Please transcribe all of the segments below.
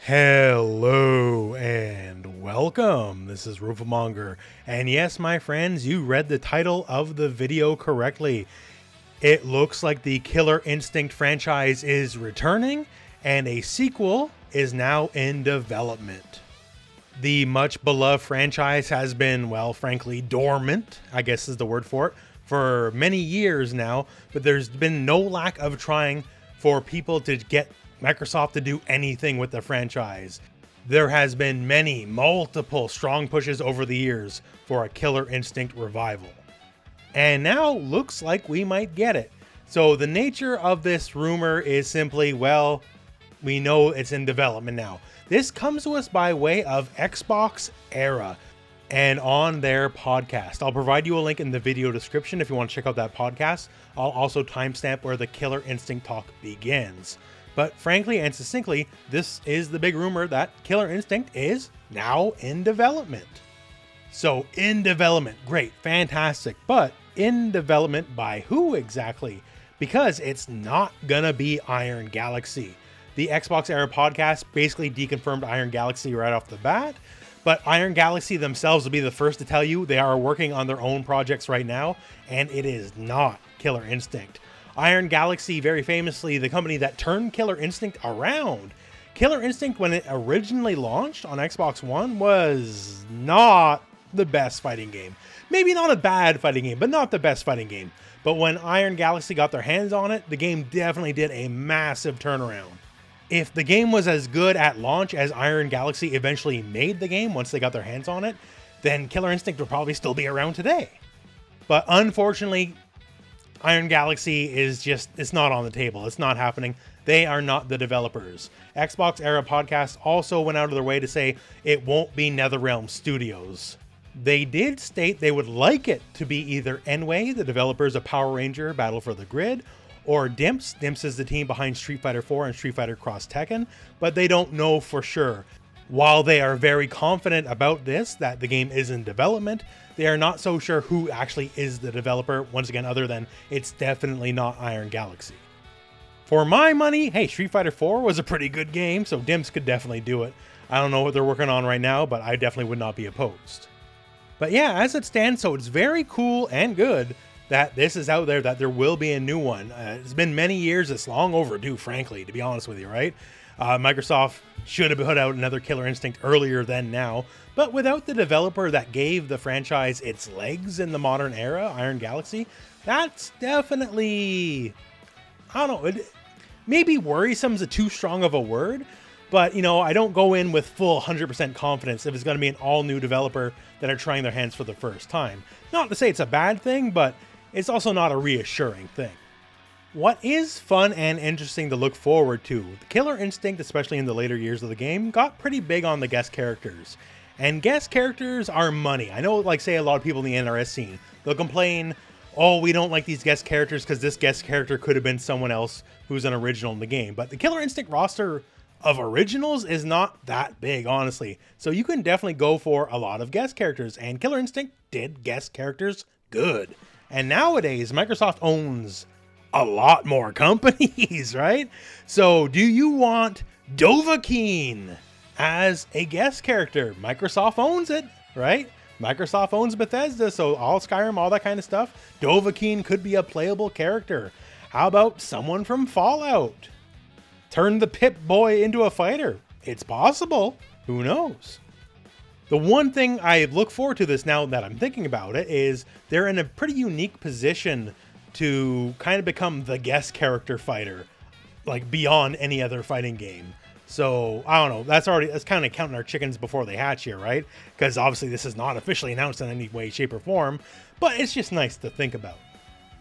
Hello and welcome. This is Rooflemonger, and yes, my friends, you read the title of the video correctly. It looks like the Killer Instinct franchise is returning, and a sequel is now in development. The much beloved franchise has been, well, frankly, dormant, I guess is the word for many years now, but there's been no lack of trying for people to get Microsoft to do anything with the franchise. There has been multiple strong pushes over the years for a Killer Instinct revival. And now looks like we might get it. So the nature of this rumor is simply, well, we know it's in development now. This comes to us by way of Xbox Era and on their podcast. I'll provide you a link in the video description if you want to check out that podcast. I'll also timestamp where the Killer Instinct talk begins. But frankly and succinctly, this is the big rumor that Killer Instinct is now in development. So in development, great, fantastic, but in development by who exactly? Because it's not gonna be Iron Galaxy. The Xbox Era podcast basically deconfirmed Iron Galaxy right off the bat, but Iron Galaxy themselves will be the first to tell you they are working on their own projects right now, and it is not Killer Instinct. Iron Galaxy, very famously, the company that turned Killer Instinct around. Killer Instinct, when it originally launched on Xbox One, was not the best fighting game. Maybe not a bad fighting game, but not the best fighting game. But when Iron Galaxy got their hands on it, the game definitely did a massive turnaround. If the game was as good at launch as Iron Galaxy eventually made the game once they got their hands on it, then Killer Instinct would probably still be around today. But unfortunately, Iron Galaxy is just, it's not on the table. It's not happening. They are not the developers. Xbox Era Podcast also went out of their way to say it won't be NetherRealm Studios. They did state they would like it to be either Enway, the developers of Power Ranger Battle for the Grid, or Dimps. Dimps is the team behind Street Fighter 4 and Street Fighter Cross Tekken, but they don't know for sure. While they are very confident about this, that the game is in development, they are not so sure who actually is the developer, once again, other than it's definitely not Iron Galaxy. For my money, hey, Street Fighter 4 was a pretty good game, so Dimps could definitely do it. I don't know what they're working on right now, but I definitely would not be opposed. But yeah, as it stands, so it's very cool and good that this is out there, that there will be a new one. It's been many years, it's long overdue, frankly, to be honest with you, right? Microsoft should have put out another Killer Instinct earlier than now, but without the developer that gave the franchise its legs in the modern era, Iron Galaxy, that's definitely, I don't know, maybe worrisome is too strong of a word, but, you know, I don't go in with full 100% confidence if it's going to be an all-new developer that are trying their hands for the first time. Not to say it's a bad thing, but it's also not a reassuring thing. What is fun and interesting to look forward to, the Killer Instinct, especially in the later years of the game, got pretty big on the guest characters. And guest characters are money. I know, like, say, a lot of people in the NRS scene, they'll complain, oh, we don't like these guest characters because this guest character could have been someone else who's an original in the game. But the Killer Instinct roster of originals is not that big, honestly. So you can definitely go for a lot of guest characters, and Killer Instinct did guest characters good. And nowadays, Microsoft owns a lot more companies, right? So do you want Dovahkiin as a guest character? Microsoft owns it, right? Microsoft owns Bethesda, so all Skyrim, all that kind of stuff. Dovahkiin could be a playable character. How about someone from Fallout? Turn the Pip-Boy into a fighter. It's possible. Who knows? The one thing I look forward to this now that I'm thinking about it is they're in a pretty unique position to kind of become the guest character fighter, like beyond any other fighting game. So I don't know, that's kind of counting our chickens before they hatch here, right? Because obviously this is not officially announced in any way, shape, or form, but it's just nice to think about.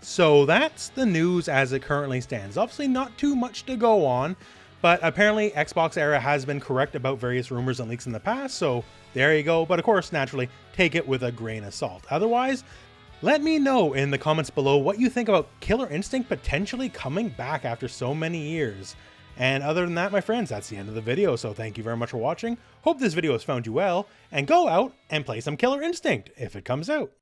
So that's the news as it currently stands. Obviously not too much to go on, but apparently Xbox Era has been correct about various rumors and leaks in the past, so there you go. But of course, naturally, take it with a grain of salt. Otherwise, let me know in the comments below what you think about Killer Instinct potentially coming back after so many years. And other than that, my friends, that's the end of the video, so thank you very much for watching. Hope this video has found you well, and go out and play some Killer Instinct if it comes out.